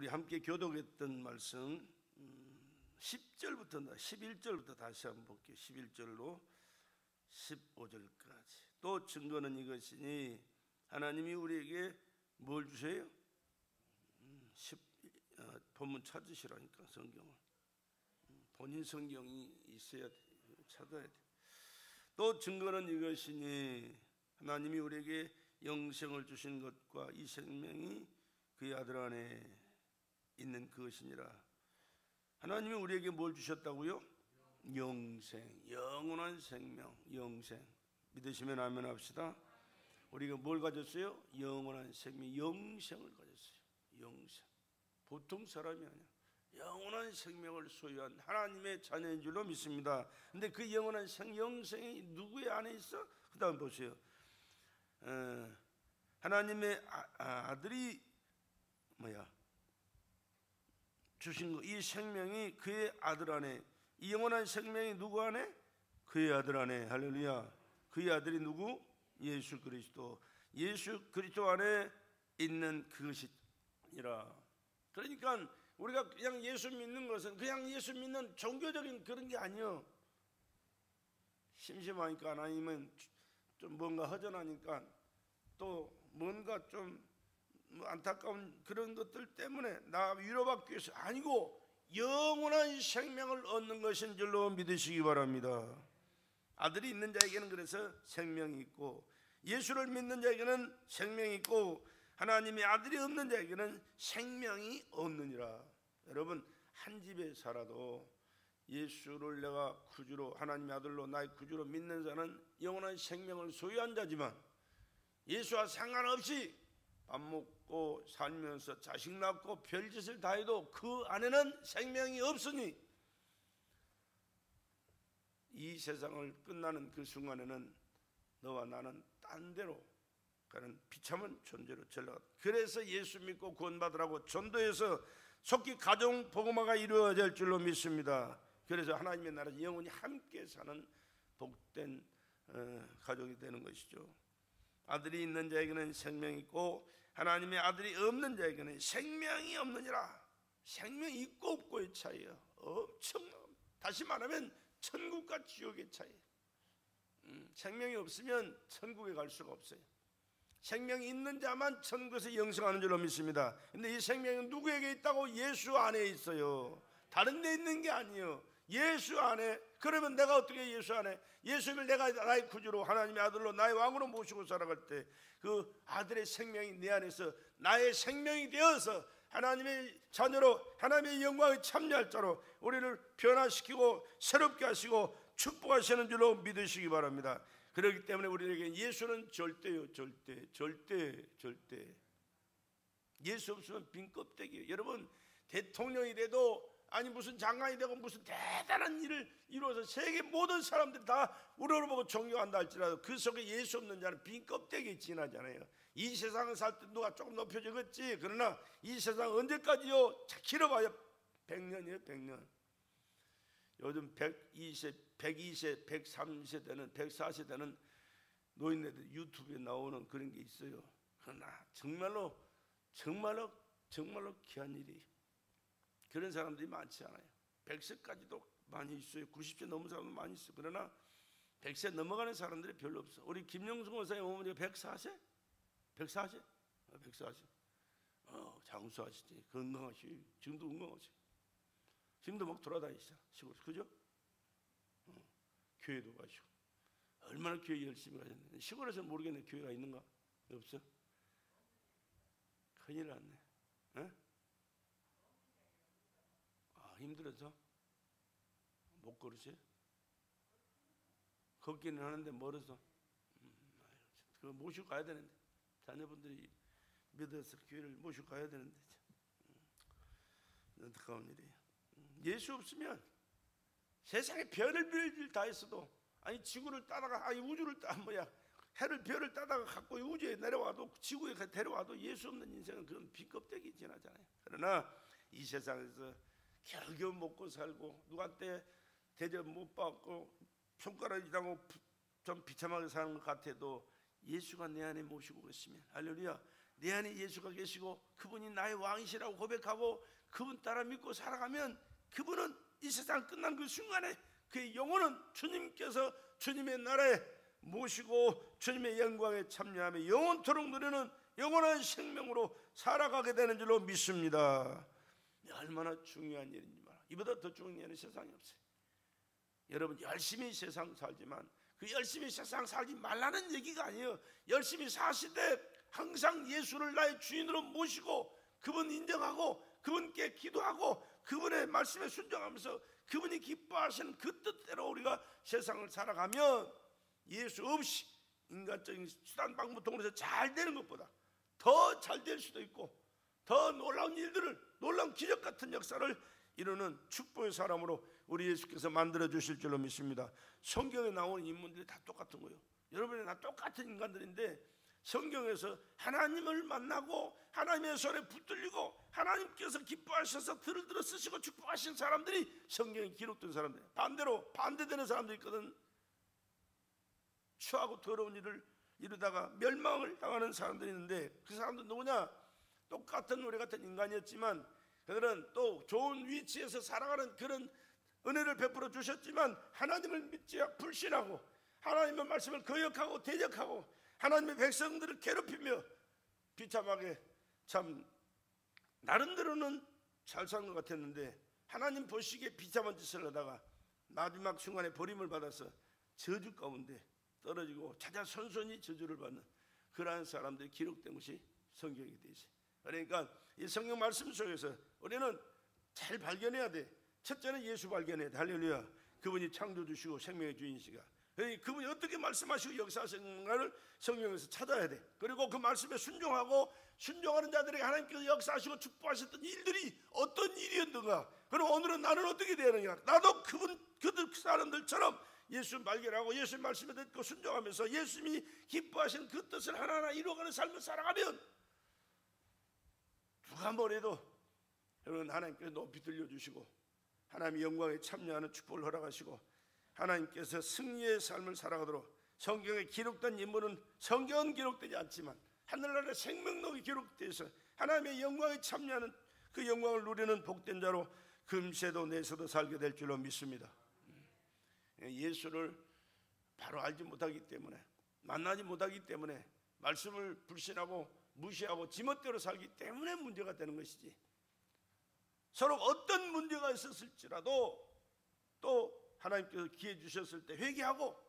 우리 함께 교독했던 말씀 10절부터 11절부터 다시 한번 볼게요. 11절로 15절까지. 또 증거는 이것이니 하나님이 우리에게 뭘 주세요? 본문 찾으시라니까. 성경을 본인 성경이 있어야 돼. 찾아야 돼. 또 증거는 이것이니 하나님이 우리에게 영생을 주신 것과 이 생명이 그의 아들 안에 있는 그것이니라. 하나님이 우리에게 뭘 주셨다고요? 영생, 영원한 생명, 영생. 믿으시면 아멘 합시다. 우리가 뭘 가졌어요? 영원한 생명, 영생을 가졌어요. 영생. 보통 사람이 아니야. 영원한 생명을 소유한 하나님의 자녀인 줄로 믿습니다. 근데 그 영원한 영생이 누구의 안에 있어? 그 다음 보세요. 하나님의 아들이 주신 거, 이 생명이 그의 아들 안에, 이 영원한 생명이 누구 안에? 그의 아들 안에. 할렐루야. 그의 아들이 누구? 예수 그리스도. 예수 그리스도 안에 있는 그것이니라. 그러니까 우리가 그냥 예수 믿는 것은 그냥 예수 믿는 종교적인 그런 게 아니요. 심심하니까 아니면 좀 뭔가 허전하니까 또 뭔가 좀 안타까운 그런 것들 때문에 나 위로받기 위해서 아니고 영원한 생명을 얻는 것인 줄로 믿으시기 바랍니다. 아들이 있는 자에게는 그래서 생명이 있고, 예수를 믿는 자에게는 생명이 있고, 하나님의 아들이 없는 자에게는 생명이 없느니라. 여러분, 한 집에 살아도 예수를 내가 구주로, 하나님의 아들로 나의 구주로 믿는 자는 영원한 생명을 소유한 자지만, 예수와 상관없이 밥 먹고 살면서 자식 낳고 별짓을 다 해도 그 안에는 생명이 없으니 이 세상을 끝나는 그 순간에는 너와 나는 딴 데로 가는 비참한 존재로 전락한다. 그래서 예수 믿고 구원받으라고 전도해서 속히 가정 복음화가 이루어질 줄로 믿습니다. 그래서 하나님의 나라에서 영원히 함께 사는 복된 가족이 되는 것이죠. 아들이 있는 자에게는 생명이 있고 하나님의 아들이 없는 자에게는 생명이 없느니라. 생명이 있고 없고의 차이예요. 엄청나. 다시 말하면 천국과 지옥의 차이. 생명이 없으면 천국에 갈 수가 없어요. 생명이 있는 자만 천국에서 영생하는 줄로 믿습니다. 근데 이 생명은 누구에게 있다고? 예수 안에 있어요. 다른 데 있는 게 아니에요. 예수 안에. 그러면 내가 어떻게 예수 안에, 예수를 내가 나의 구주로 하나님의 아들로 나의 왕으로 모시고 살아갈 때 그 아들의 생명이 내 안에서 나의 생명이 되어서 하나님의 자녀로 하나님의 영광에 참여할 자로 우리를 변화시키고 새롭게 하시고 축복하시는 줄로 믿으시기 바랍니다. 그렇기 때문에 우리에게 예수는 절대요. 절대. 예수 없으면 빈 껍데기예요. 여러분, 대통령이 돼도 아니 무슨 장관이 되고 무슨 대단한 일을 이루어서 세계 모든 사람들이 다 우러러 보고 존경한다 할지라도 그 속에 예수 없는 자는 빈 껍데기에 지나잖아요. 이 세상을 살 때 누가 조금 높여주겠지. 그러나 이 세상 언제까지요? 길어봐야 100년이에요. 100년. 요즘 120, 130세 되는 140세 되는 노인네들 유튜브에 나오는 그런 게 있어요. 그러나 정말로 귀한 일이에요. 그런 사람들이 많지 않아요. 100세까지도 많이 있어요. 90세 넘은 사람도 많이 있어요. 그러나 100세 넘어가는 사람들이 별로 없어. 우리 김영숙 원사님 어머니가 104세? 140? 140. 장수하시지. 건강하시고 지금도 건강하시고 지금도 막 돌아다니시잖아. 시골. 그죠? 교회도 가시고 얼마나 교회 열심히 가셨는데 시골에서 모르겠네. 교회가 있는가? 없어? 큰일 났네. 에? 힘들어서 못 걸으세요? 걷기는 하는데 멀어서 그거 모시고 가야 되는데 자녀분들이 믿어서 교회를 모시고 가야 되는데 안타까운 일이에요. 예수 없으면 세상에 별을 다 했어도 아니 지구를 따다가 아니 우주를 해를 별을 따다가 갖고 우주에 내려와도 지구에 데려와도 예수 없는 인생은 그런 빈껍데기 지나잖아요. 그러나 이 세상에서 겨우겨우 먹고 살고 누구한테 대접 못 받고 손가락이 당하고 좀 비참하게 사는 것 같아도 예수가 내 안에 모시고 계시면 할렐루야. 내 안에 예수가 계시고 그분이 나의 왕이시라고 고백하고 그분 따라 믿고 살아가면 그분은 이 세상 끝난 그 순간에 그의 영혼은 주님께서 주님의 나라에 모시고 주님의 영광에 참여하며 영원토록 누리는 영원한 생명으로 살아가게 되는 줄로 믿습니다. 얼마나 중요한 일인지 말아. 이보다 더 중요한 일은 세상에 없어요. 여러분 열심히 세상 살지만 그 열심히 세상 살지 말라는 얘기가 아니에요. 열심히 사시되 항상 예수를 나의 주인으로 모시고 그분 인정하고 그분께 기도하고 그분의 말씀에 순종하면서 그분이 기뻐하시는 그 뜻대로 우리가 세상을 살아가면 예수 없이 인간적인 수단 방법 통해서 잘 되는 것보다 더 잘 될 수도 있고 더 놀라운 일들을, 놀라운 기적 같은 역사를 이루는 축복의 사람으로 우리 예수께서 만들어 주실 줄로 믿습니다. 성경에 나오는 인물들이 다 똑같은 거예요. 여러분이 다 똑같은 인간들인데 성경에서 하나님을 만나고 하나님의 손에 붙들리고 하나님께서 기뻐하셔서 들을 들어 쓰시고 축복하신 사람들이 성경에 기록된 사람들. 반대로 반대되는 사람들이 있거든. 추하고 더러운 일을 이루다가 멸망을 당하는 사람들이 있는데 그 사람들 누구냐? 똑같은 우리 같은 인간이었지만 그들은 또 좋은 위치에서 살아가는 그런 은혜를 베풀어 주셨지만 하나님을 믿지 불신하고 하나님의 말씀을 거역하고 대적하고 하나님의 백성들을 괴롭히며 비참하게 참 나름대로는 잘 사는 것 같았는데 하나님 보시기에 비참한 짓을 하다가 마지막 순간에 버림을 받아서 저주 가운데 떨어지고 자자손손이 저주를 받는 그러한 사람들이 기록된 것이 성경이 되지. 그러니까 이 성경 말씀 속에서 우리는 잘 발견해야 돼. 첫째는 예수 발견해야 돼. 할렐루야. 그분이 창조주시고 생명의 주인이시가 그분이 어떻게 말씀하시고 역사하시는가를 성경에서 찾아야 돼. 그리고 그 말씀에 순종하고 순종하는 자들에게 하나님께서 역사하시고 축복하셨던 일들이 어떤 일이었는가. 그럼 오늘은 나는 어떻게 되느냐. 나도 그들 사람들처럼 예수 발견하고 예수 말씀에 듣고 순종하면서 예수님이 기뻐하시는 그 뜻을 하나하나 이루어가는 삶을 살아가면 누가 뭐래도 여러분 하나님께서 높이 들려주시고 하나님의 영광에 참여하는 축복을 허락하시고 하나님께서 승리의 삶을 살아가도록 성경에 기록된 인물은 성경은 기록되지 않지만 하늘나라의 생명록이 기록돼서 하나님의 영광에 참여하는 그 영광을 누리는 복된 자로 금세도 내세도 살게 될 줄로 믿습니다. 예수를 바로 알지 못하기 때문에 만나지 못하기 때문에 말씀을 불신하고 무시하고 지멋대로 살기 때문에 문제가 되는 것이지 서로 어떤 문제가 있었을지라도 또 하나님께서 기회 주셨을 때 회개하고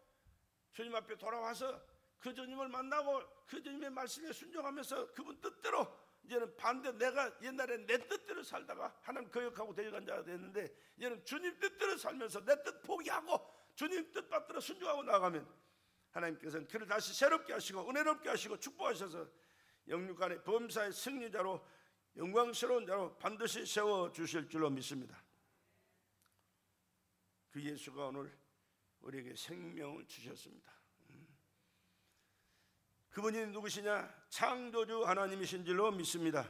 주님 앞에 돌아와서 그 주님을 만나고 그 주님의 말씀에 순종하면서 그분 뜻대로 이제는 반대 내가 옛날에 내 뜻대로 살다가 하나님 거역하고 대적한 자가 됐는데 이제는 주님 뜻대로 살면서 내 뜻 포기하고 주님 뜻 받들어 순종하고 나가면 하나님께서는 그를 다시 새롭게 하시고 은혜롭게 하시고 축복하셔서 영육간의 범사의 승리자로 영광스러운 자로 반드시 세워주실 줄로 믿습니다. 그 예수가 오늘 우리에게 생명을 주셨습니다. 그분이 누구시냐? 창조주 하나님이신 줄로 믿습니다.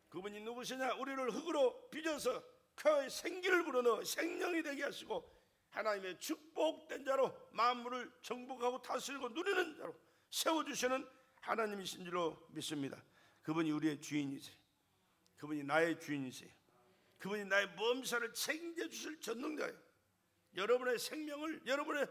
그분이 누구시냐? 우리를 흙으로 빚어서 그 생기를 불어넣어 생명이 되게 하시고 하나님의 축복된 자로 만물을 정복하고 다스리고 누리는 자로 세워주시는 하나님이신 줄로 믿습니다. 그분이 우리의 주인이세요. 그분이 나의 주인이세요. 그분이 나의 몸살을 책임져 주실 전능자예요. 여러분의 생명을, 여러분의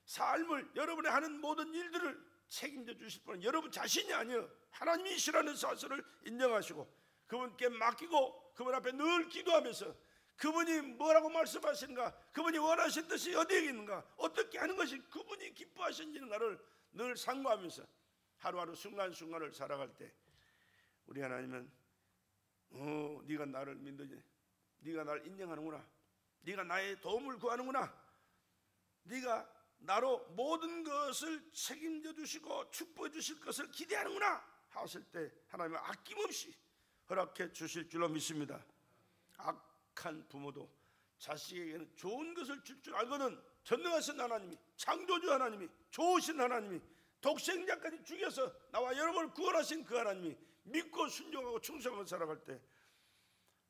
삶을, 여러분의 하는 모든 일들을 책임져 주실 분은 여러분 자신이 아니에요. 하나님이시라는 사실을 인정하시고 그분께 맡기고 그분 앞에 늘 기도하면서 그분이 뭐라고 말씀하시는가, 그분이 원하신 뜻이 어디에 있는가, 어떻게 하는 것이 그분이 기뻐하시는가를 늘 상고하면서 하루하루 순간순간을 살아갈 때 우리 하나님은 네가 나를 믿느니, 네가 나를 인정하는구나, 네가 나의 도움을 구하는구나, 네가 나로 모든 것을 책임져 주시고 축복해 주실 것을 기대하는구나 하실 때 하나님은 아낌없이 허락해 주실 줄로 믿습니다. 악한 부모도 자식에게는 좋은 것을 줄 줄 알거든 전능하신 하나님이, 창조주 하나님이, 좋으신 하나님이 독생자까지 죽여서 나와 여러분을 구원하신 그 하나님이 믿고 순종하고 충성하고 살아갈 때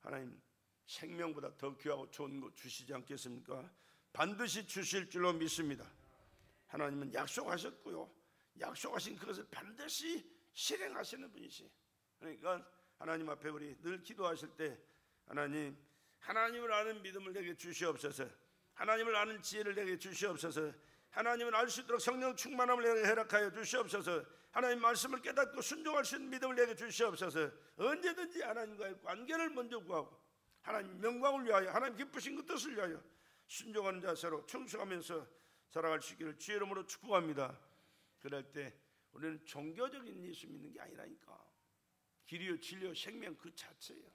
하나님 생명보다 더 귀하고 좋은 것 주시지 않겠습니까? 반드시 주실 줄로 믿습니다. 하나님은 약속하셨고요, 약속하신 그것을 반드시 실행하시는 분이시. 그러니까 하나님 앞에 우리 늘 기도하실 때 하나님을 아는 믿음을 내게 주시옵소서. 하나님을 아는 지혜를 내게 주시옵소서. 하나님을 알 수 있도록 성령 충만함을 내게 허락하여 주시옵소서. 하나님 말씀을 깨닫고 순종할 수 있는 믿음을 내게 주시옵소서. 언제든지 하나님과의 관계를 먼저 구하고 하나님 영광을 위하여 하나님 기쁘신 그 뜻을 위하여 순종하는 자세로 충성하면서 살아갈 수 있기를 주의 이름으로 축복합니다. 그럴 때 우리는 종교적인 예수 믿는 게 아니라니까. 길이요 진리요 생명 그 자체예요.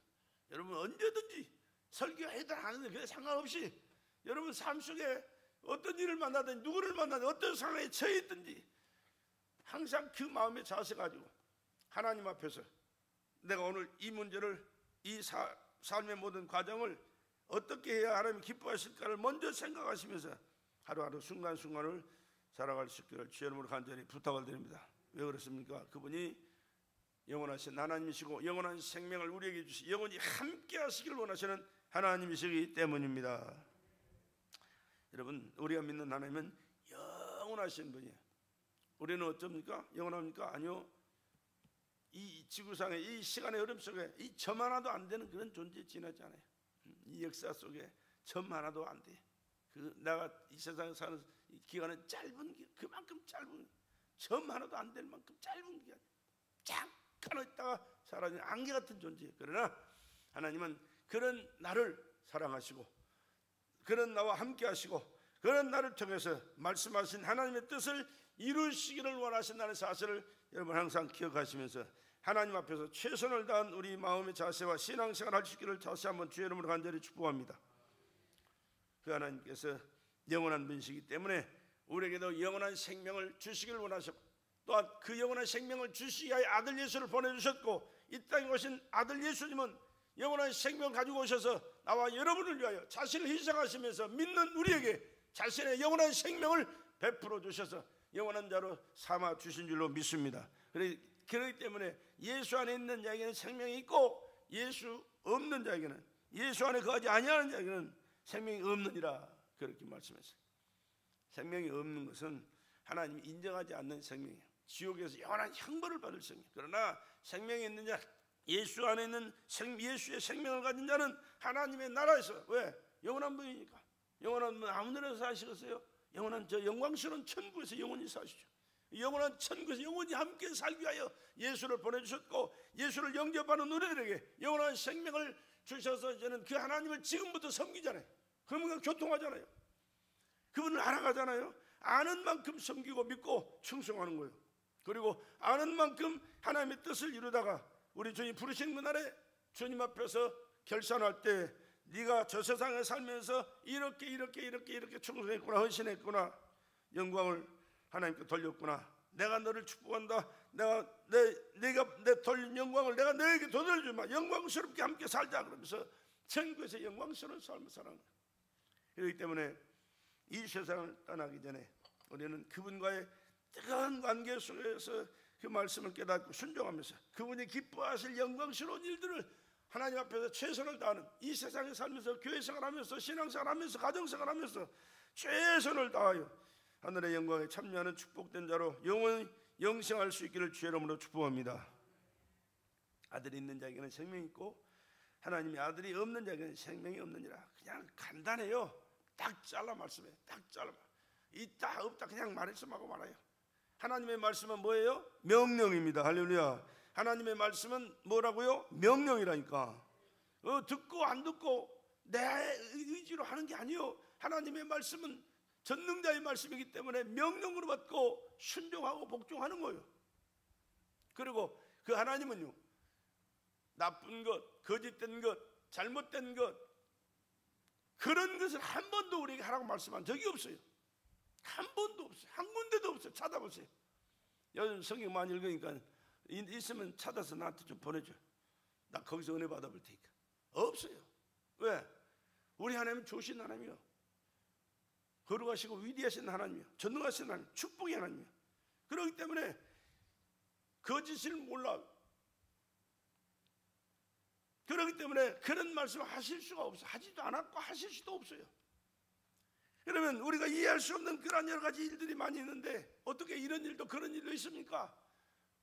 여러분 언제든지 설교해도 안 하는데 그게 상관없이 여러분 삶 속에 어떤 일을 만나든지 누구를 만나든지 어떤 상황에 처해 있든지 항상 그 마음의 자세 가지고 하나님 앞에서 내가 오늘 이 문제를 이 삶의 모든 과정을 어떻게 해야 하나님이 기뻐하실까를 먼저 생각하시면서 하루하루 순간순간을 살아갈 수 있기를 주의 이름으로 간절히 부탁을 드립니다. 왜 그렇습니까? 그분이 영원하신 하나님이시고 영원한 생명을 우리에게 주시 영원히 함께 하시길 원하시는 하나님이시기 때문입니다. 여러분 우리가 믿는 하나님은 영원하신 분이에요. 우리는 어쩝니까? 영원합니까? 아니요. 이 지구상의 이 시간의 흐름 속에 이 점 하나도 안 되는 그런 존재에 지나지 않아요. 이 역사 속에 점 하나도 안 돼. 내가 이 세상에 사는 기간은 짧은 그만큼 짧은 점 하나도 안 될 만큼 짧은 기간 잠깐 있다가 사라지는 안개 같은 존재예요. 그러나 하나님은 그런 나를 사랑하시고 그런 나와 함께 하시고 그런 나를 통해서 말씀하신 하나님의 뜻을 이루시기를 원하신다는 사실을 여러분 항상 기억하시면서 하나님 앞에서 최선을 다한 우리 마음의 자세와 신앙생활 할 수 있기를 다시 한번 주의 이름으로 간절히 축복합니다. 그 하나님께서 영원한 분이시기 때문에 우리에게도 영원한 생명을 주시기를 원하셨고 또한 그 영원한 생명을 주시기 위하여 아들 예수를 보내주셨고 이 땅에 오신 아들 예수님은 영원한 생명을 가지고 오셔서 나와 여러분을 위하여 자신을 희생하시면서 믿는 우리에게 자신의 영원한 생명을 베풀어 주셔서 영원한 자로 삼아 주신 줄로 믿습니다. 그렇기 때문에 예수 안에 있는 자에게는 생명이 있고 예수 없는 자에게는 예수 안에 거하지 아니하는 자에게는 생명이 없느니라 그렇게 말씀했어요. 생명이 없는 것은 하나님이 인정하지 않는 생명이에요. 지옥에서 영원한 형벌을 받을 생명. 그러나 생명이 있는 자 예수 안에 있는 예수의 생명을 가진 자는 하나님의 나라에서 왜? 영원한 분이니까. 영원한 분 아무 데나 사시겠어요? 영원한 저 영광스러운 천국에서 영원히 사시죠. 영원한 천국에서 영원히 함께 살기 위하여 예수를 보내주셨고 예수를 영접하는 우리들에게 영원한 생명을 주셔서 저는 그 하나님을 지금부터 섬기잖아요. 그러면 교통하잖아요. 그분을 알아가잖아요. 아는 만큼 섬기고 믿고 충성하는 거예요. 그리고 아는 만큼 하나님의 뜻을 이루다가 우리 주님 부르신 그날에 주님 앞에서 결산할 때 네가 저 세상에 살면서 이렇게 충성했구나 헌신했구나 영광을 하나님께 돌렸구나 내가 너를 축복한다 내가 내 돌린 영광을 내가 너에게 되돌려주마 영광스럽게 함께 살자 그러면서 천국에서 영광스러운 삶을 사는 거예요. 그렇기 때문에 이 세상을 떠나기 전에 우리는 그분과의 뜨거운 관계 속에서 그 말씀을 깨닫고 순종하면서 그분이 기뻐하실 영광스러운 일들을 하나님 앞에서 최선을 다하는 이 세상에 살면서 교회생활하면서 신앙생활하면서 가정생활하면서 최선을 다하여 하늘의 영광에 참여하는 축복된 자로 영원히 영생할 수 있기를 주의 이름으로 축복합니다. 아들이 있는 자에게는 생명이 있고 하나님의 아들이 없는 자에게는 생명이 없느니라. 그냥 간단해요. 딱 잘라 말씀해. 딱 잘라. 있다 없다 그냥 말씀하고 말아요. 하나님의 말씀은 뭐예요? 명령입니다. 할렐루야. 하나님의 말씀은 뭐라고요? 명령이라니까. 듣고 안 듣고 내 의지로 하는 게 아니에요. 하나님의 말씀은 전능자의 말씀이기 때문에 명령으로 받고 순종하고 복종하는 거예요. 그리고 그 하나님은요 나쁜 것, 거짓된 것, 잘못된 것 그런 것을 한 번도 우리에게 하라고 말씀한 적이 없어요. 한 번도 없어요. 한 군데도 없어요. 찾아보세요. 요즘 성경 많이 읽으니까 있으면 찾아서 나한테 좀 보내줘. 나 거기서 은혜 받아볼 테니까. 없어요. 왜? 우리 하나님은 좋으신 하나님이요 거룩하시고 위대하신 하나님이요 전능하신 하나님, 축복의 하나님이요. 그렇기 때문에 거짓을 몰라. 그렇기 때문에 그런 말씀을 하실 수가 없어요. 하지도 않았고 하실 수도 없어요. 그러면 우리가 이해할 수 없는 그런 여러 가지 일들이 많이 있는데 어떻게 이런 일도 그런 일도 있습니까?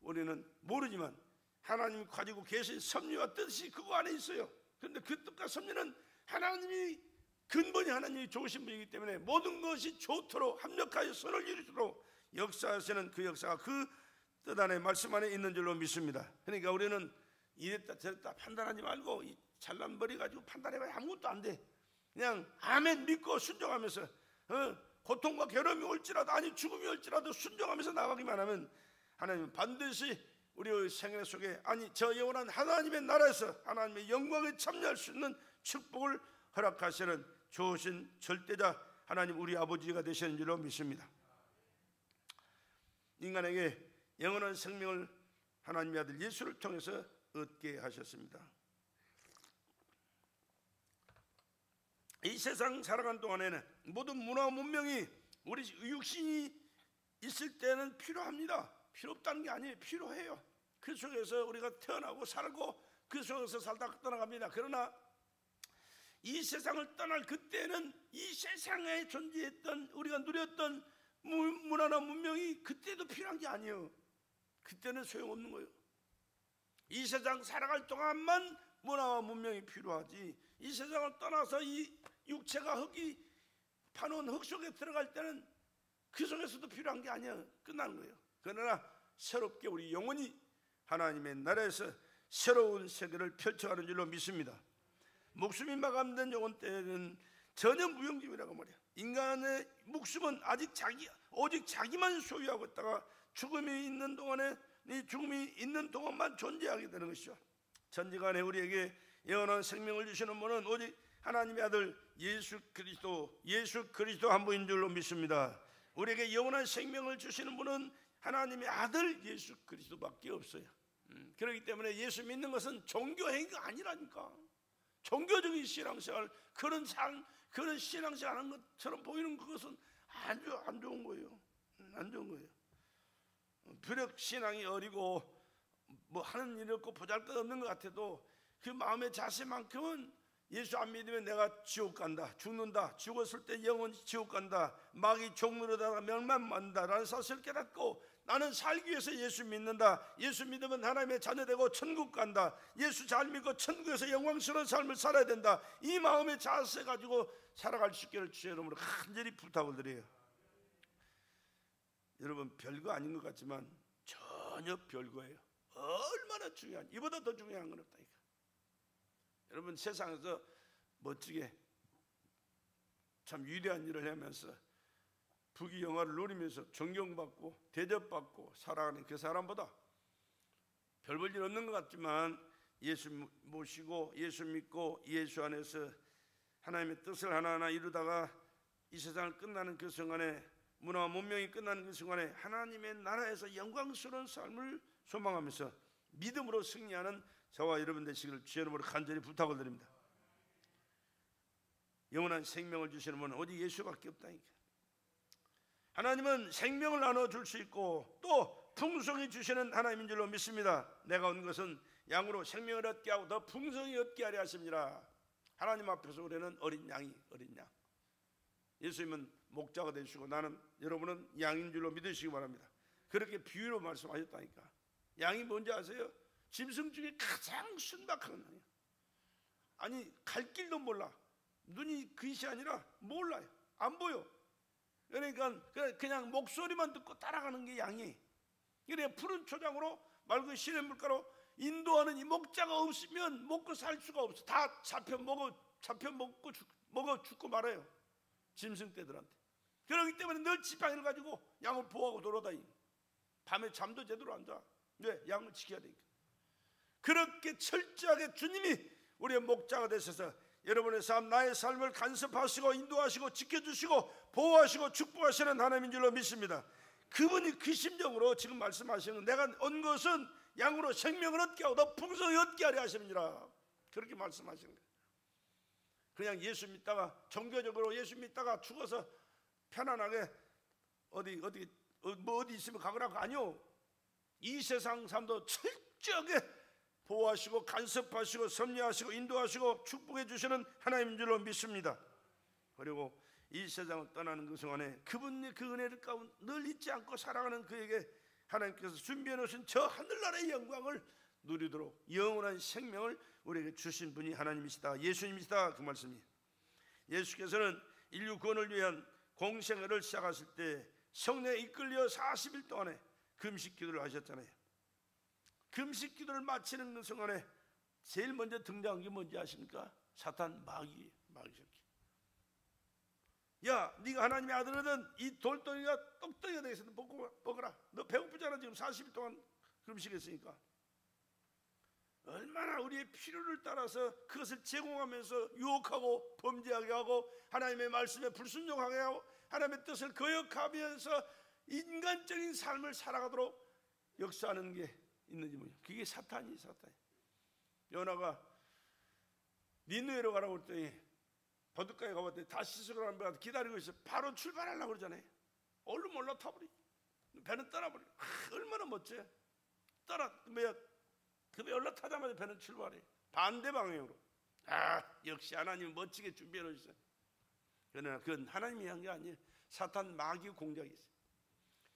우리는 모르지만 하나님이 가지고 계신 섭리와 뜻이 그거 안에 있어요. 그런데 그 뜻과 섭리는 하나님이 근본이 하나님이 좋으신 분이기 때문에 모든 것이 좋도록 합력하여 선을 이루도록 역사하시는 그 역사가 그 뜻 안에 말씀 안에 있는 줄로 믿습니다. 그러니까 우리는 이랬다 저랬다 판단하지 말고 잘난 버리 가지고 판단해봐야 아무것도 안 돼. 그냥 아멘 믿고 순종하면서 고통과 괴로움이 올지라도 아니 죽음이 올지라도 순종하면서 나가기만 하면 하나님은 반드시 우리의 생애 속에 아니 저 영원한 하나님의 나라에서 하나님의 영광에 참여할 수 있는 축복을 허락하시는 좋으신 절대자 하나님 우리 아버지가 되시는 줄로 믿습니다. 인간에게 영원한 생명을 하나님의 아들 예수를 통해서 얻게 하셨습니다. 이 세상 살아가는 동안에는 모든 문화와 문명이 우리 육신이 있을 때는 필요합니다. 필요 없다는 게 아니에요. 필요해요. 그 속에서 우리가 태어나고 살고 그 속에서 살다 떠나갑니다. 그러나 이 세상을 떠날 그때는 이 세상에 존재했던 우리가 누렸던 문화나 문명이 그때도 필요한 게 아니에요. 그때는 소용없는 거예요. 이 세상 살아갈 동안만 문화와 문명이 필요하지 이 세상을 떠나서 이 육체가 흙이 파놓은 흙 속에 들어갈 때는 그 속에서도 필요한 게 아니야. 끝나는 거예요. 그러나 새롭게 우리 영혼이 하나님의 나라에서 새로운 세계를 펼쳐가는 줄로 믿습니다. 목숨이 마감된 영혼 때는 전혀 무용지물이라고 말이야. 인간의 목숨은 오직 자기만 소유하고 있다가 죽음이 있는 동안만 존재하게 되는 것이죠. 전지간에 우리에게 영원한 생명을 주시는 분은 오직 하나님의 아들 예수 그리스도 한 분인 줄로 믿습니다. 우리에게 영원한 생명을 주시는 분은 하나님의 아들 예수 그리스도밖에 없어요. 그렇기 때문에 예수 믿는 것은 종교 행위가 아니라니까. 종교적인 신앙생활 그런 신앙생활 하는 것처럼 보이는 그것은 안 좋은 거예요. 안 좋은 거예요. 비록 신앙이 어리고 뭐 하는 일 없고 보잘것없는 것 같아도 그 마음의 자세만큼은 예수 안 믿으면 내가 지옥 간다, 죽는다, 죽었을 때 영원 지옥 간다, 마귀 종노릇하다가 멸망한다라는 사실을 깨닫고 나는 살기 위해서 예수 믿는다. 예수 믿으면 하나님의 자녀되고 천국 간다. 예수 잘 믿고 천국에서 영광스러운 삶을 살아야 된다. 이 마음의 자세 가지고 살아갈 수 있기를 주의 이름으로 간절히 부탁을 드려요. 여러분 별거 아닌 것 같지만 전혀 별거예요. 얼마나 중요한, 이보다 더 중요한 건 없다니까. 여러분 세상에서 멋지게 참 위대한 일을 하면서 부귀영화를 누리면서 존경받고 대접받고 살아가는 그 사람보다 별 볼 일 없는 것 같지만 예수 모시고 예수 믿고 예수 안에서 하나님의 뜻을 하나하나 이루다가 이 세상을 끝나는 그 순간에 문화와 문명이 끝나는 그 순간에 하나님의 나라에서 영광스러운 삶을 소망하면서 믿음으로 승리하는 저와 여러분 되시기를 주의 이름으로 간절히 부탁을 드립니다. 영원한 생명을 주시는 분은 오직 예수밖에 없다니까. 하나님은 생명을 나눠줄 수 있고 또 풍성히 주시는 하나님인 줄로 믿습니다. 내가 온 것은 양으로 생명을 얻게 하고 더 풍성히 얻게 하려 하십니다. 하나님 앞에서 우리는 어린 양. 예수님은 목자가 되시고 나는 여러분은 양인 줄로 믿으시기 바랍니다. 그렇게 비유로 말씀하셨다니까. 양이 뭔지 아세요? 짐승 중에 가장 순박한 양이에요. 아니 갈 길도 몰라. 눈이 그릇이 아니라 몰라요. 안 보여. 그러니까 그냥 목소리만 듣고 따라가는 게 양이. 그래 푸른 초장으로 맑은 시냇물가로 인도하는 이 목자가 없으면 먹고 살 수가 없어. 다 잡혀 먹고 죽고 말아요. 짐승떼들한테. 그렇기 때문에 늘 지팡이를 가지고 양을 보호하고 돌아다니. 밤에 잠도 제대로 안 자. 왜? 양을 지켜야 되니까. 그렇게 철저하게 주님이 우리의 목자가 되셔서 여러분의 삶, 나의 삶을 간섭하시고 인도하시고 지켜주시고 보호하시고 축복하시는 하나님인 줄로 믿습니다. 그분이 그 심정으로 지금 말씀하시는 내가 온 것은 양으로 생명을 얻게 하고 더 풍성히 얻게 하려 하십니다. 그렇게 말씀하시는 거예요. 그냥 예수 믿다가 종교적으로 예수 믿다가 죽어서 편안하게 어디 있으면 가거라고 아니요. 이 세상 삶도 철저하게 보호하시고 간섭하시고 섭리하시고 인도하시고 축복해 주시는 하나님인 줄로 믿습니다. 그리고 이 세상을 떠나는 그 순간에 그분의 그 은혜를 가운데 늘 잊지 않고 살아가는 그에게 하나님께서 준비해 놓으신 저 하늘나라의 영광을 누리도록 영원한 생명을 우리에게 주신 분이 하나님이시다, 예수님이시다, 그 말씀이에요. 예수께서는 인류 구원을 위한 공생애를 시작하실 때 성령에 이끌려 40일 동안에 금식 기도를 하셨잖아요. 금식 기도를 마치는 그 순간에 제일 먼저 등장한 게 뭔지 아십니까? 사탄 마귀 새끼. 야, 네가 하나님의 아들이든 이 돌덩이가 떡덩이가 되겠어. 너 먹어라. 너 배고프잖아. 지금 40일 동안 금식했으니까. 얼마나 우리의 필요를 따라서 그것을 제공하면서 유혹하고 범죄하게 하고 하나님의 말씀에 불순종하게 하고 하나님의 뜻을 거역하면서 인간적인 삶을 살아가도록 역사하는 게 있는지 뭐냐. 그게 사탄이. 요나가 니느웨로 가라고 했더니 버드가에 가봤더니 다시스 가는 배가 기다리고 있어. 바로 출발하려고 그러잖아요. 얼른 올라타버리. 배는 떠나버려. 얼마나 멋져요. 그 배 올라타자마자 배는 출발해. 반대 방향으로. 역시 하나님 멋지게 준비해 놓으셨어요. 그러나 그건 하나님이 한 게 아니에요. 사탄 마귀 공작이 있어요.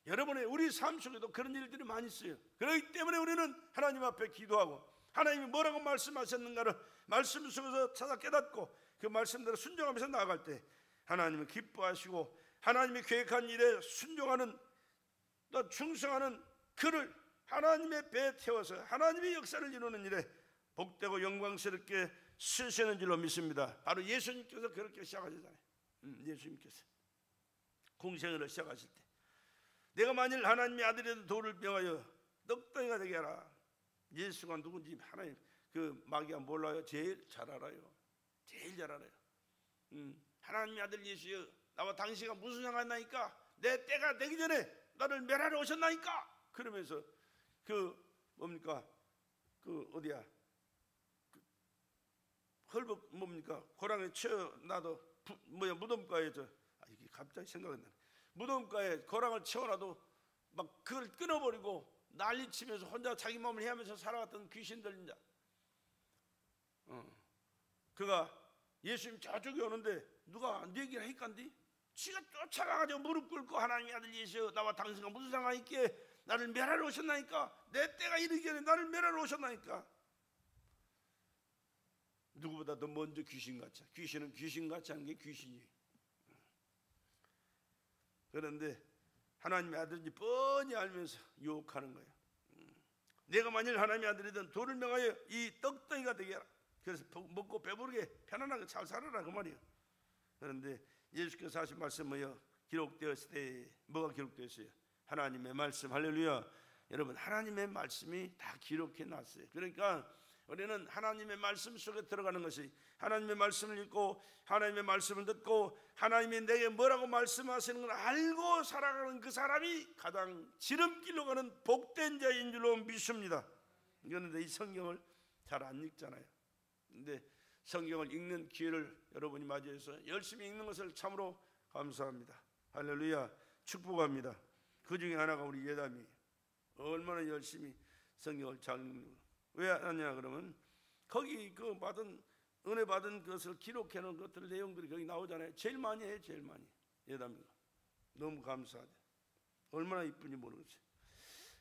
여러분의 우리 삶 속에도 그런 일들이 많이 있어요. 그렇기 때문에 우리는 하나님 앞에 기도하고 하나님이 뭐라고 말씀하셨는가를 말씀 속에서 찾아 깨닫고 그 말씀대로 순종하면서 나아갈 때 하나님은 기뻐하시고 하나님이 계획한 일에 순종하는 또 충성하는 그를 하나님의 배에 태워서 하나님의 역사를 이루는 일에 복되고 영광스럽게 쓰시는 줄로 믿습니다. 바로 예수님께서 그렇게 시작하셨잖아요. 예수님께서 공생애를 시작하실 때 내가 만일 하나님의 아들이라도 돌을 명하여 떡덩이가 되게 하라. 예수가 누군지 하나님 그 마귀가 몰라요? 제일 잘 알아요. 하나님의 아들 예수여, 나와 당신과 무슨 상관나니까? 내 때가 되기 전에 나를 멸하러 오셨나니까? 그러면서 헐벗 고랑에 채워놔도 무덤가에 이게 갑자기 생각이 나네. 무덤가에 고랑을 채워놔도 막 그걸 끊어버리고 난리치면서 혼자 자기 몸을 헤매면서 살아갔던 귀신들 자. 그가 예수님 저쪽에 오는데 누가 네 얘기를 하니까인데 지가 쫓아가가지고 무릎 꿇고 하나님의 아들 예수여, 나와 당신과 무슨 상관이 있기에 나를 멸하러 오셨나니까? 내 때가 이르기 전에 나를 멸하러 오셨나니까? 누구보다 더 먼저 귀신같이, 귀신은 귀신같이 하는 게 귀신이에요. 그런데 하나님의 아들인지 뻔히 알면서 유혹하는 거예요. 내가 만일 하나님의 아들이든 돌을 명하여 이 떡덩이가 되게 하라. 그래서 먹고 배부르게 편안하게 잘 살아라 그 말이에요. 그런데 예수께서 하신 말씀은요, 기록되었을 때 뭐가 기록되었어요? 하나님의 말씀. 할렐루야. 여러분, 하나님의 말씀이 다 기록해 놨어요. 그러니까 우리는 하나님의 말씀 속에 들어가는 것이, 하나님의 말씀을 읽고 하나님의 말씀을 듣고 하나님이 내게 뭐라고 말씀하시는 걸 알고 살아가는 그 사람이 가장 지름길로 가는 복된 자인 줄로 믿습니다. 그런데 이 성경을 잘 안 읽잖아요. 근데 성경을 읽는 기회를 여러분이 맞이해서 열심히 읽는 것을 참으로 감사합니다. 할렐루야. 축복합니다. 그 중에 하나가 우리 예담이 얼마나 열심히 성경을 잘 읽는 거. 왜 하냐 그러면 거기 그 은혜 받은 것을 기록해 놓은 것들 내용들이 거기 나오잖아요. 제일 많이 해요. 제일 많이. 예담이가 너무 감사하대. 얼마나 이쁜지 모르겠어요.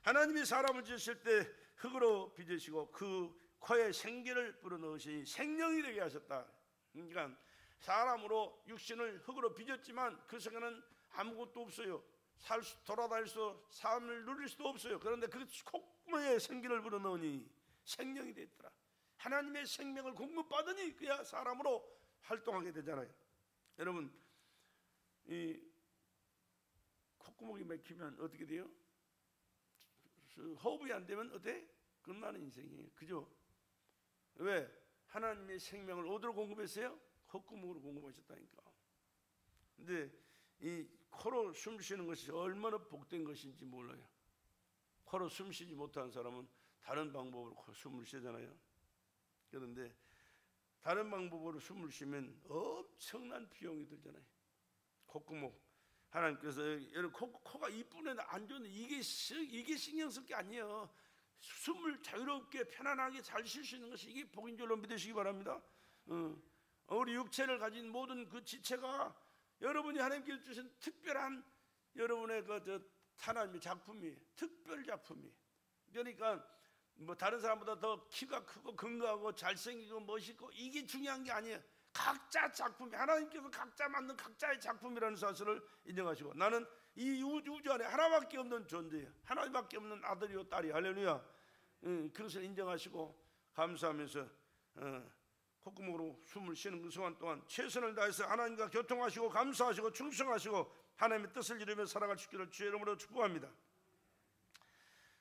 하나님이 사람을 지으실 때 흙으로 빚으시고 그 코에 생기를 불어넣으시니 생명이 되게 하셨다. 그러니까 사람으로 육신을 흙으로 빚었지만 그 속에는 아무것도 없어요. 돌아다닐 수, 삶을 누릴 수도 없어요. 그런데 그 콧구멍에 생기를 불어넣으니 생명이 됐더라. 하나님의 생명을 공급받으니 그야 사람으로 활동하게 되잖아요. 여러분, 이 콧구멍이 막히면 어떻게 돼요? 호흡이 안 되면 어때? 끝나는 인생이에요. 그죠? 왜? 하나님의 생명을 어디로 공급했어요? 콧구멍으로 공급하셨다니까. 근데 이 코로 숨 쉬는 것이 얼마나 복된 것인지 몰라요. 코로 숨 쉬지 못하는 사람은 다른 방법으로 숨을 쉬잖아요. 그런데 다른 방법으로 숨을 쉬면 엄청난 비용이 들잖아요. 콧구멍. 하나님께서 여러분 코가 이쁜데 안 좋은데 이게 신경 쓸 게 아니에요. 숨을 자유롭게 편안하게 잘 쉴 수 있는 것이 이게 복인 줄로 믿으시기 바랍니다. 우리 육체를 가진 모든 그 지체가 여러분이 하나님께 주신 특별한 여러분의 하나님의 작품이에요. 특별 작품이에요. 그러니까 뭐 다른 사람보다 더 키가 크고 건강하고 잘생기고 멋있고 이게 중요한 게 아니에요. 각자 작품이 하나님께서 각자 만든 각자의 작품이라는 사실을 인정하시고 나는 이 우주 안에 하나밖에 없는 존재예요. 하나님밖에 없는 아들이요 딸이 할렐루야. 그것을 인정하시고 감사하면서 콧구멍으로 숨을 쉬는 그 순간 동안 최선을 다해서 하나님과 교통하시고 감사하시고 충성하시고 하나님의 뜻을 이루며 살아갈 수 있기를 주의 이름으로 축복합니다.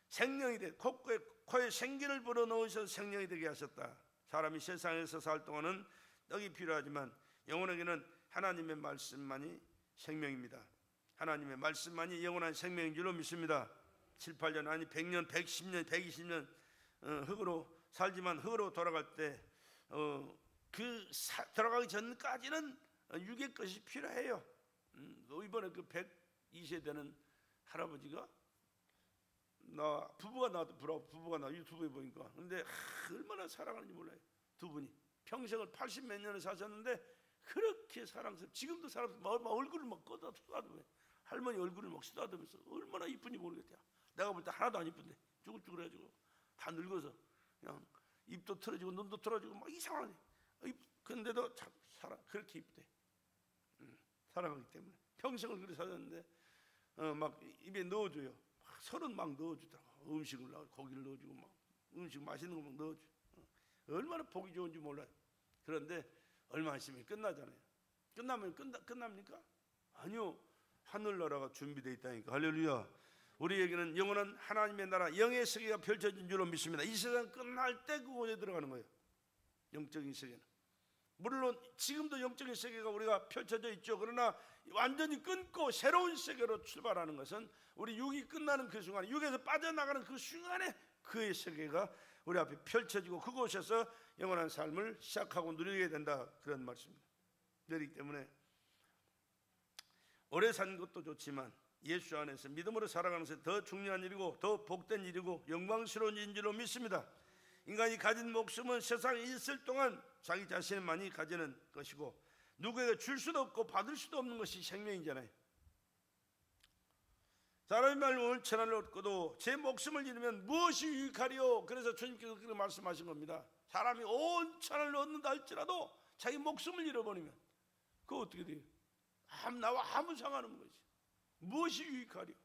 생명이 돼 코에 생기를 불어넣으셔서 생명이 되게 하셨다. 사람이 세상에서 살 동안은 떡이 필요하지만 영혼에게는 하나님의 말씀만이 생명입니다. 하나님의 말씀만이 영원한 생명인 줄로 믿습니다. 7, 8년 아니 100년, 110년, 120년 흙으로 살지만 흙으로 돌아갈 때 돌아가기 전까지는 육의 것이 필요해요. 이번에 그 102세 되는 할아버지가 부부가 나도 부부가 나 유튜브에 보니까 근데 얼마나 사랑하는지 몰라요. 두 분이 평생을 80몇 년을 사셨는데 그렇게 사랑스럽고 지금도 사랑스럽고 얼굴을 막 쓰다듬어요. 할머니 얼굴을 막 쓰다듬으면서 얼마나 이쁜지 모르겠대요. 내가 볼 때 하나도 안 이쁜데 쭈글쭈글해가지고 다 늙어서 그냥 입도 틀어지고 눈도 틀어지고 막 이상하네. 근데도 참 그렇게 이쁘대. 사랑하기 때문에 평생을 그렇게 사셨는데 막 입에 넣어줘요. 서른 막 넣어주더라고. 음식을 고기를 넣어주고 막 음식 맛있는 거 막 넣어줘. 얼마나 보기 좋은지 몰라요. 그런데 얼마 있으면 끝나잖아요. 끝나면 끝납니까? 아니요. 하늘나라가 준비되어 있다니까. 할렐루야. 우리에게는 영원한 하나님의 나라 영의 세계가 펼쳐진 줄로 믿습니다. 이 세상 끝날 때 그곳에 들어가는 거예요. 영적인 세계는. 물론 지금도 영적인 세계가 우리가 펼쳐져 있죠. 그러나 완전히 끊고 새로운 세계로 출발하는 것은 우리 육이 끝나는 그 순간, 육에서 빠져나가는 그 순간에 그의 세계가 우리 앞에 펼쳐지고 그곳에서 영원한 삶을 시작하고 누리게 된다. 그런 말씀입니다. 그렇기 때문에 오래 산 것도 좋지만 예수 안에서 믿음으로 살아가는 것이 더 중요한 일이고 더 복된 일이고 영광스러운 일인 줄로 믿습니다. 인간이 가진 목숨은 세상에 있을 동안 자기 자신만이 가지는 것이고 누구에게 줄 수도 없고 받을 수도 없는 것이 생명이잖아요. 사람이 말로 오늘 천하를 얻고도 제 목숨을 잃으면 무엇이 유익하리요? 그래서 주님께서 그렇게 말씀하신 겁니다. 사람이 온 천하를 얻는다 할지라도 자기 목숨을 잃어버리면 그거 어떻게 돼요? 나와 아무 상관없는 거지. 무엇이 유익하리요?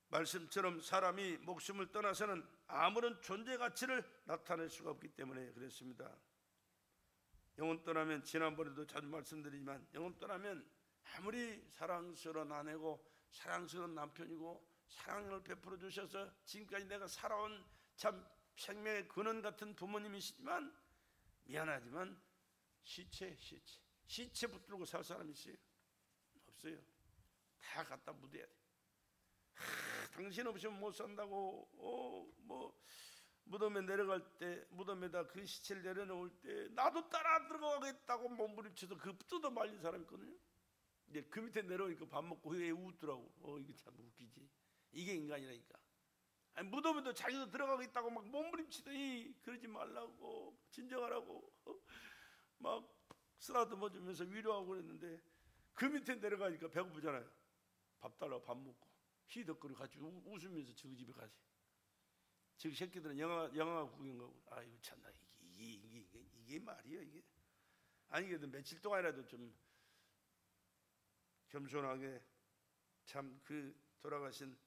말씀처럼 사람이 목숨을 떠나서는 아무런 존재 가치를 나타낼 수가 없기 때문에 그랬습니다. 영혼 떠나면 지난번에도 자주 말씀드리지만 영혼 떠나면 아무리 사랑스러운 아내고 사랑스러운 남편이고 사랑을 베풀어 주셔서 지금까지 내가 살아온 참 생명의 근원 같은 부모님이시지만 미안하지만 시체 붙들고 살 사람이 있어요? 없어요. 다 갖다 묻어야 돼. 당신 없이는 못 산다고 무덤에 내려갈 때 무덤에다 그 시체를 내려놓을 때 나도 따라 들어가겠다고 몸부림쳐서 그 뜯어 말린 사람이 있거든요. 근데 그 밑에 내려오니까 밥 먹고 회에 웃더라고. 이게 참 웃기지. 이게 인간이라니까. 아니, 무덤에도 자기도 들어가겠다고 막 몸부림치더니 그러지 말라고 진정하라고 막 쓰다듬어 주면서 위로하고 그랬는데 그 밑에 내려가니까 배고프잖아요. 밥 달라고 밥 먹고 희덕거리고 같이 웃으면서 저 집에 가지. 저 새끼들은 영화 구경 가고 아이고 참나 이게 말이야 이게. 아니 그래도 며칠 동안이라도 좀 겸손하게 참 그 돌아가신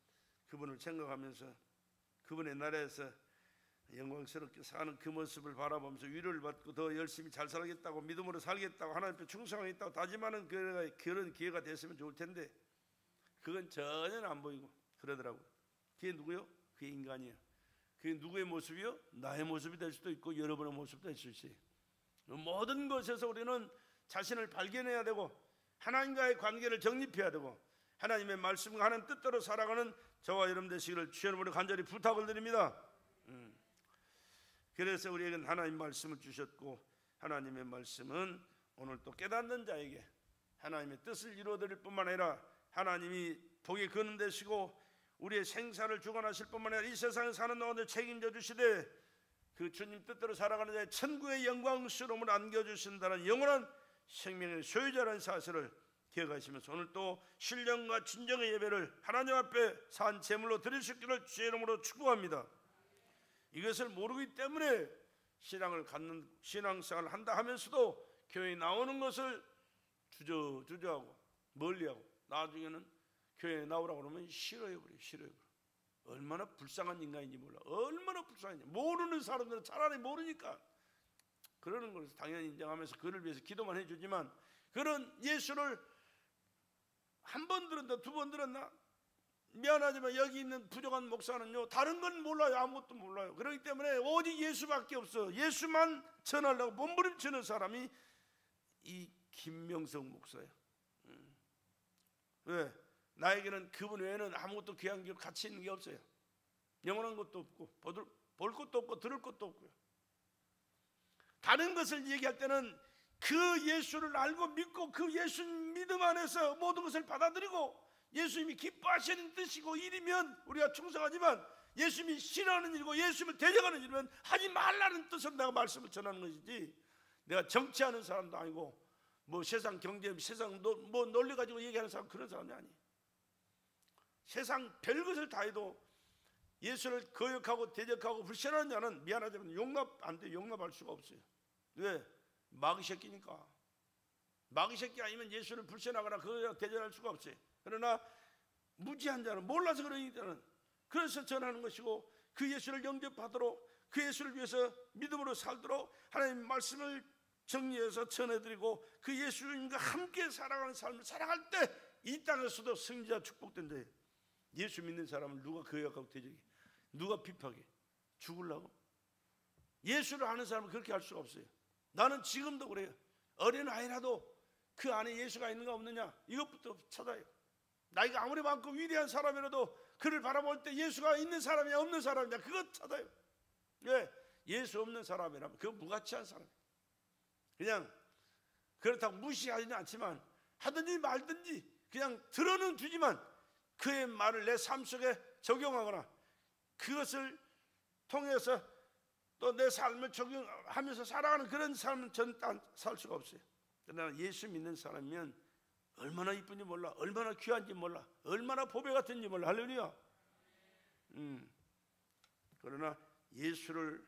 그분을 생각하면서 그분의 나라에서 영광스럽게 사는 그 모습을 바라보면서 위로를 받고 더 열심히 잘 살겠다고 믿음으로 살겠다고 하나님 앞에 충성하겠다고 다짐하는 그런 기회가 됐으면 좋을 텐데 그건 전혀 안 보이고 그러더라고요. 그게 누구요? 그게 인간이에요. 그게 누구의 모습이요? 나의 모습이 될 수도 있고 여러분의 모습도 될 수 있어요. 모든 것에서 우리는 자신을 발견해야 되고 하나님과의 관계를 정립해야 되고 하나님의 말씀과 하나님 뜻대로 살아가는 저와 여러분 되시기를 주의 이름으로 간절히 부탁을 드립니다. 그래서 우리에게는 하나님 말씀을 주셨고 하나님의 말씀은 오늘 또 깨닫는 자에게 하나님의 뜻을 이루어드릴 뿐만 아니라 하나님이 복의 근원 되시고 우리의 생사를 주관하실 뿐만 아니라 이 세상에 사는 동안에 책임져 주시되 그 주님 뜻대로 살아가는 자의 천국의 영광스러움을 안겨주신다는 영원한 생명의 소유자라는 사실을 기억하시면서 오늘 또 신령과 진정의 예배를 하나님 앞에 산 제물로 드릴 수 있기를 주의 이름으로 축복합니다. 이것을 모르기 때문에 신앙을 갖는 신앙생활을 한다 하면서도 교회에 나오는 것을 주저하고 멀리하고 나중에는 교회에 나오라고 그러면 싫어해버려요. 얼마나 불쌍한 인간인지 몰라. 얼마나 불쌍한지 모르는 사람들은 차라리 모르니까 그러는 것을 당연히 인정하면서 그를 위해서 기도만 해주지만, 그런 예수를 한 번 들었나 두 번 들었나 미안하지만 여기 있는 부족한 목사는요 다른 건 몰라요. 아무것도 몰라요. 그렇기 때문에 오직 예수밖에 없어. 예수만 전하려고 몸부림치는 사람이 이 김명성 목사예요. 왜? 나에게는 그분 외에는 아무것도 귀한 게 가치 있는 게 없어요. 영원한 것도 없고 볼 것도 없고 들을 것도 없고요. 다른 것을 얘기할 때는 그 예수를 알고 믿고 그 예수 믿음 안에서 모든 것을 받아들이고 예수님이 기뻐하시는 뜻이고 일이면 우리가 충성하지만, 예수님이 싫어하는 일이고 예수님을 대적하는 일이면 하지 말라는 뜻으로 내가 말씀을 전하는 것이지, 내가 정치하는 사람도 아니고 뭐 세상 경제 세상 뭐 논리 가지고 얘기하는 사람, 그런 사람이 아니에요. 세상 별것을 다 해도 예수를 거역하고 대적하고 불신하는 자는 미안하지만 용납할 수가 없어요. 왜? 마귀 새끼니까. 마귀 새끼 아니면 예수를 불신하거나 그거 대전할 수가 없어요. 그러나 무지한 자는, 몰라서 그러는 자는 그래서 전하는 것이고, 그 예수를 영접하도록 그 예수를 위해서 믿음으로 살도록 하나님 말씀을 정리해서 전해드리고 그 예수님과 함께 살아가는 삶을 살아갈 때 이 땅에서도 승리자 축복된 자예요. 예수 믿는 사람을 누가 거역하고 대적해? 누가 비판해? 죽으려고? 예수를 아는 사람은 그렇게 할 수가 없어요. 나는 지금도 그래요. 어린 아이라도 그 안에 예수가 있는가 없느냐 이것부터 찾아요. 나이가 아무리 많고 위대한 사람이라도 그를 바라볼 때 예수가 있는 사람이냐 없는 사람이냐 그것 찾아요. 왜? 예수 없는 사람이라면 그건 무가치한 사람이에요. 그냥 그렇다고 무시하지는 않지만 하든지 말든지 그냥 들어는 주지만 그의 말을 내 삶 속에 적용하거나 그것을 통해서 또 내 삶을 적용하면서 살아가는 그런 삶은 전 살 수가 없어요. 그러나 예수 믿는 사람이면 얼마나 이쁜지 몰라, 얼마나 귀한지 몰라, 얼마나 보배 같은지 몰라. 할렐루야. 그러나 예수를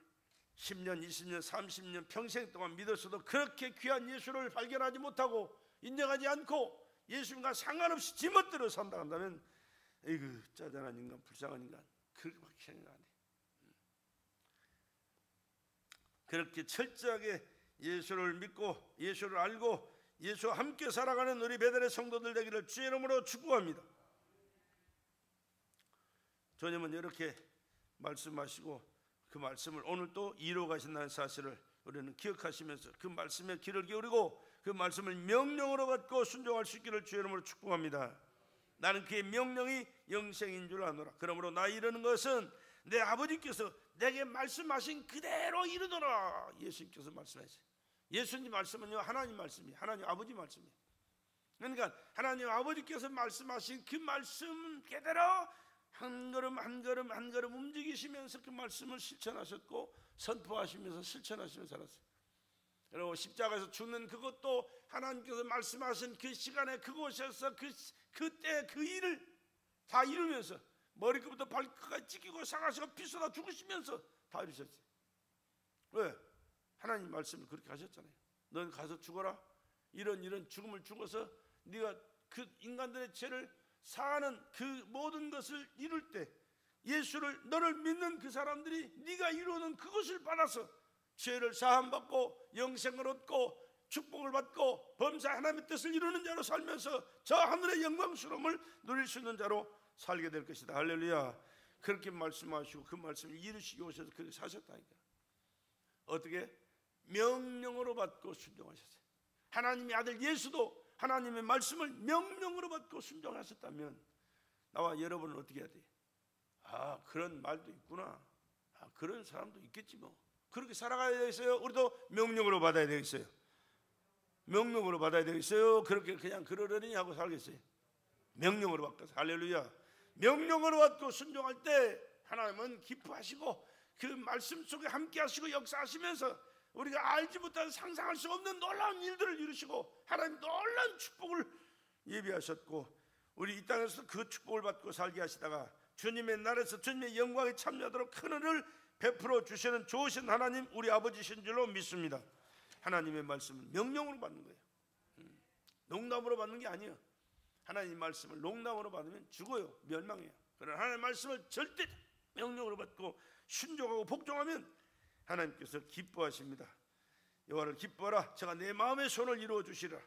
10년, 20년, 30년 평생 동안 믿었어도 그렇게 귀한 예수를 발견하지 못하고 인정하지 않고 예수님과 상관없이 지멋대로 산다 한다면 에이그 짜잔한 인간, 불쌍한 인간, 그렇게밖에 생각 안 돼. 그렇게 철저하게 예수를 믿고 예수를 알고 예수와 함께 살아가는 우리 베델의 성도들 되기를 주의 이름으로 축복합니다. 주님은 이렇게 말씀하시고 그 말씀을 오늘 또 이루어 가신다는 사실을 우리는 기억하시면서 그 말씀에 귀를 기울이고 그 말씀을 명령으로 받고 순종할 수 있기를 주의 이름으로 축복합니다. 나는 그의 명령이 영생인 줄 아노라. 그러므로 나 이르는 것은 내 아버지께서 내게 말씀하신 그대로 이르노라. 예수님께서 말씀하셨어요. 예수님 말씀은요 하나님 말씀이에요. 하나님 아버지 말씀이에요. 그러니까 하나님 아버지께서 말씀하신 그 말씀 그대로 한 걸음 한 걸음 한 걸음 움직이시면서 그 말씀을 실천하셨고 선포하시면서 실천하시면서 살았어요. 그리고 십자가에서 죽는 그것도 하나님께서 말씀하신 그 시간에 그곳에서 그때 그 일을 다 이루면서 머리끝부터 발끝까지 찢기고 상하시고 피쏟아 죽으시면서 다 이루셨어요. 왜? 하나님 말씀을 그렇게 하셨잖아요. 넌 가서 죽어라. 이런 죽음을 죽어서 네가 그 인간들의 죄를 사하는 그 모든 것을 이룰 때 예수를 너를 믿는 그 사람들이 네가 이루는 그것을 받아서 죄를 사함받고 영생을 얻고 축복을 받고 범사에 하나님의 뜻을 이루는 자로 살면서 저 하늘의 영광스러움을 누릴 수 있는 자로 살게 될 것이다. 할렐루야. 그렇게 말씀하시고 그 말씀을 이루시기 오셔서 그렇게 사셨다니까. 어떻게? 명령으로 받고 순종하셨어요. 하나님의 아들 예수도 하나님의 말씀을 명령으로 받고 순종하셨다면 나와 여러분은 어떻게 해야 돼? 아, 그런 말도 있구나. 아, 그런 사람도 있겠지 뭐. 그렇게 살아가야 되겠어요? 우리도 명령으로 받아야 되겠어요? 명령으로 받아야 되겠어요? 그렇게 그냥 그러려니 하고 살겠어요? 명령으로 받고. 할렐루야. 명령으로 받고 순종할 때 하나님은 기뻐하시고 그 말씀 속에 함께 하시고 역사하시면서 우리가 알지 못한 상상할 수 없는 놀라운 일들을 이루시고 하나님 놀라운 축복을 예비하셨고 우리 이 땅에서 그 축복을 받고 살게 하시다가 주님의 나라에서 주님의 영광에 참여하도록 큰 은혜를 베풀어 주시는 좋으신 하나님 우리 아버지신 줄로 믿습니다. 하나님의 말씀은 명령으로 받는 거예요. 농담으로 받는 게 아니에요. 하나님 말씀을 농담으로 받으면 죽어요. 멸망해요. 그러나 하나님의 말씀을 절대 명령으로 받고 순종하고 복종하면 하나님께서 기뻐하십니다. 여호와를 기뻐하라. 제가 내 마음의 손을 이루어 주시라.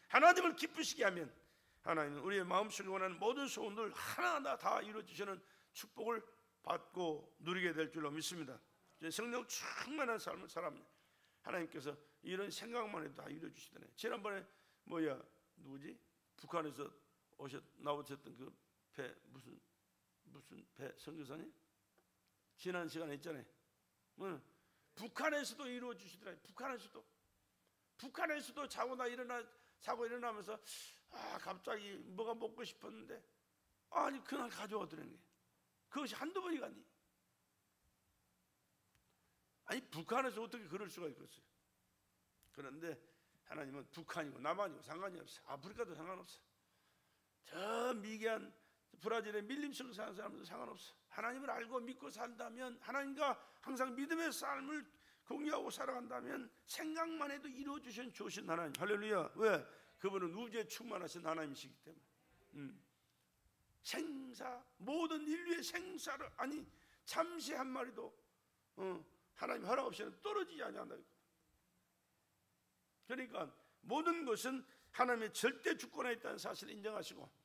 하나님을 기쁘시게 하면 하나님은 우리의 마음속에 원하는 모든 소원들 하나하나 다 이루어 주시는 축복을 받고 누리게 될 줄로 믿습니다. 성령 충만한 삶을 살아갑니다. 하나님께서 이런 생각만 해도 다 이루어 주시더래. 지난번에 누구지? 북한에서 나오셨던 그 배 무슨 배 선교사님? 지난 시간에 있잖아요. 북한에서도 이루어 주시더라. 북한에서도 자고 일어나면서 갑자기 뭐가 먹고 싶었는데 아니 그날 가져오더라는 게 그것이 한두 번이 가니. 아니 북한에서 어떻게 그럴 수가 있겠어요. 그런데 하나님은 북한이고 남한이고 상관이 없어요. 아프리카도 상관없어. 저 미개한 브라질의 밀림성 사는 사람도 상관없어. 하나님을 알고 믿고 산다면, 하나님과 항상 믿음의 삶을 공유하고 살아간다면 생각만 해도 이루어주신 좋으신 하나님. 할렐루야. 왜? 그분은 우주에 충만하신 하나님이시기 때문에. 생사, 모든 인류의 생사를, 아니 잠시 한 마리도 하나님 허락 없이는 떨어지지 않는다. 그러니까 모든 것은 하나님의 절대 주권에 있다는 사실을 인정하시고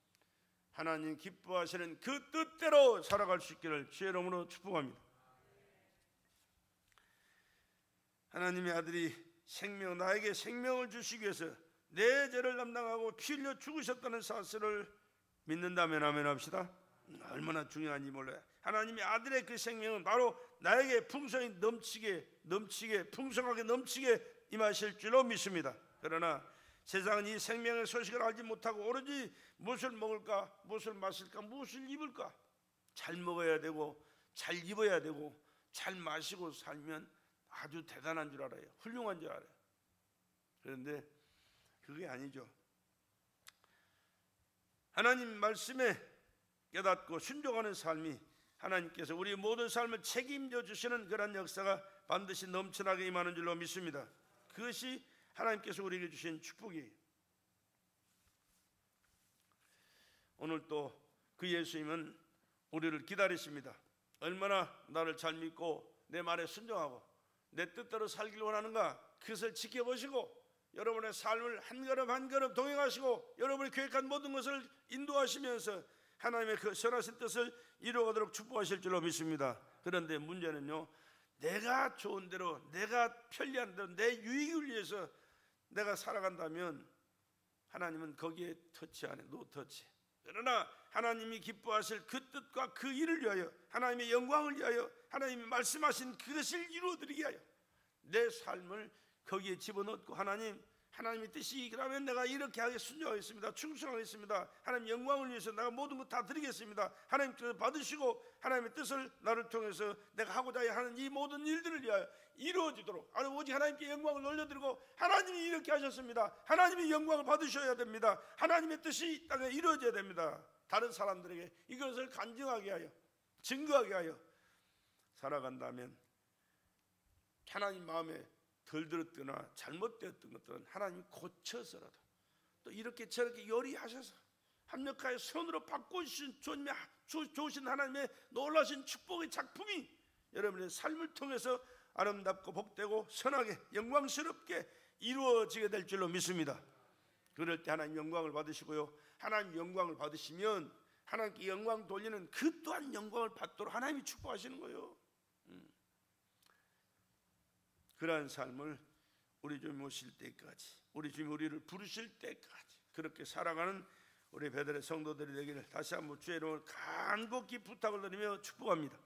하나님 기뻐하시는 그 뜻대로 살아갈 수 있기를 주의 이름으로 축복합니다. 하나님의 아들이 나에게 생명을 주시기 위해서 내 죄를 담당하고 피 흘려 죽으셨다는 사실을 믿는다면 아멘 합시다. 얼마나 중요한지 몰라요. 하나님의 아들의 그 생명은 바로 나에게 풍성하게 넘치게 임하실 줄로 믿습니다. 그러나 세상은 이 생명의 소식을 알지 못하고 오로지 무엇을 먹을까, 무엇을 마실까, 무엇을 입을까, 잘 먹어야 되고 잘 입어야 되고 잘 마시고 살면 아주 대단한 줄 알아요. 훌륭한 줄 알아요. 그런데 그게 아니죠. 하나님 말씀에 깨닫고 순종하는 삶이 하나님께서 우리 모든 삶을 책임져 주시는 그런 역사가 반드시 넘쳐나게 임하는 줄로 믿습니다. 그것이 하나님께서 우리에게 주신 축복이에요. 오늘 또 그 예수님은 우리를 기다리십니다. 얼마나 나를 잘 믿고 내 말에 순종하고 내 뜻대로 살기를 원하는가, 그것을 지켜보시고 여러분의 삶을 한 걸음 한 걸음 동행하시고 여러분이 계획한 모든 것을 인도하시면서 하나님의 그 선하신 뜻을 이루어가도록 축복하실 줄로 믿습니다. 그런데 문제는요, 내가 좋은 대로, 내가 편리한 대로, 내 유익을 위해서 내가 살아간다면 하나님은 거기에 터치 안 해, 노 터치. 그러나 하나님이 기뻐하실 그 뜻과 그 일을 위하여, 하나님의 영광을 위하여, 하나님이 말씀하신 그것을 이루어드리게 하여 내 삶을 거기에 집어넣고 하나님의 뜻이 그러면 내가 이렇게 하게 순종하겠습니다. 충성하겠습니다. 하나님 영광을 위해서 내가 모든 것 다 드리겠습니다. 하나님께서 받으시고 하나님의 뜻을 나를 통해서 내가 하고자 하는 이 모든 일들을 위하여 이루어지도록, 오직 하나님께 영광을 올려드리고 하나님이 이렇게 하셨습니다. 하나님이 영광을 받으셔야 됩니다. 하나님의 뜻이 땅에 이루어져야 됩니다. 다른 사람들에게 이것을 간증하게 하여, 증거하게 하여 살아간다면 하나님 마음에 덜 들었거나 잘못되었던 것들은 하나님이 고쳐서라도 또 이렇게 저렇게 요리하셔서 합력하여 손으로 바꾸신 좋으신 하나님의 놀라신 축복의 작품이 여러분의 삶을 통해서 아름답고 복되고 선하게 영광스럽게 이루어지게 될 줄로 믿습니다. 그럴 때 하나님 영광을 받으시고요, 하나님 영광을 받으시면 하나님께 영광 돌리는 그 또한 영광을 받도록 하나님이 축복하시는 거예요. 그러한 삶을 우리 주님 오실 때까지, 우리 주님 우리를 부르실 때까지 그렇게 살아가는 우리 베들의 성도들이 되기를 다시 한번 주의 이름으로 간곡히 부탁을 드리며 축복합니다.